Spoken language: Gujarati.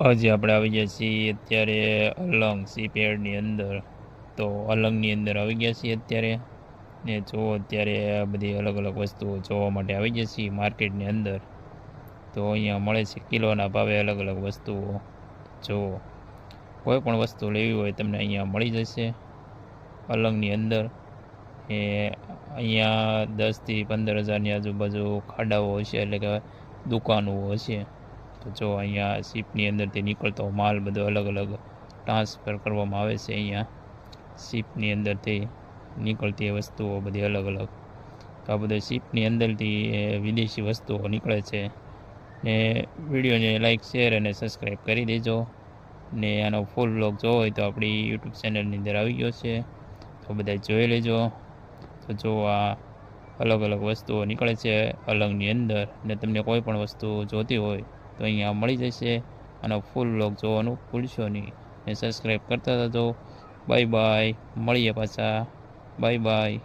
આજે આપણે આવી ગયા છીએ અત્યારે અલંગ સીપયાર્ડની અંદર. તો અલંગની અંદર આવી ગયા છીએ અત્યારે ને જો અત્યારે આ બધી અલગ અલગ વસ્તુઓ જોવા માટે આવી ગયા છીએ માર્કેટની અંદર. તો અહીંયા મળે છે કિલોના ભાવે અલગ અલગ વસ્તુઓ. જો કોઈ પણ વસ્તુ લેવી હોય તમને અહીંયા મળી જશે અલંગની અંદર. એ અહીંયા 10,000 થી 15,000ની આજુબાજુ ખાડાઓ હશે, એટલે કે દુકાનો હશે. તો જો અહીંયા શિપની અંદરથી નીકળતો માલ બધો અલગ અલગ ટ્રાન્સફર કરવામાં આવે છે. અહીંયા શિપની અંદરથી નીકળતી વસ્તુઓ બધી અલગ અલગ. તો આ બધો શિપની અંદરથી વિદેશી વસ્તુઓ નીકળે છે. ને વિડીયોને લાઇક, શેર અને સબસ્ક્રાઈબ કરી દેજો. ને આનો ફૂલ વ્લોગ જોવો હોય તો આપણી યુટ્યુબ ચેનલની અંદર આવી ગયો છે, તો બધા જોઈ લેજો. તો જો આ અલગ અલગ વસ્તુઓ નીકળે છે અલંગની અંદર, ને તમને કોઈ પણ વસ્તુ જોતી હોય તો અહીંયા મળી જશે. આનો ફૂલ વ્લોગ જોવાનું ભૂલશો નહીં ને સબસ્ક્રાઈબ કરતા જજો. બાય બાય, મળીએ પાછા. Bye bye.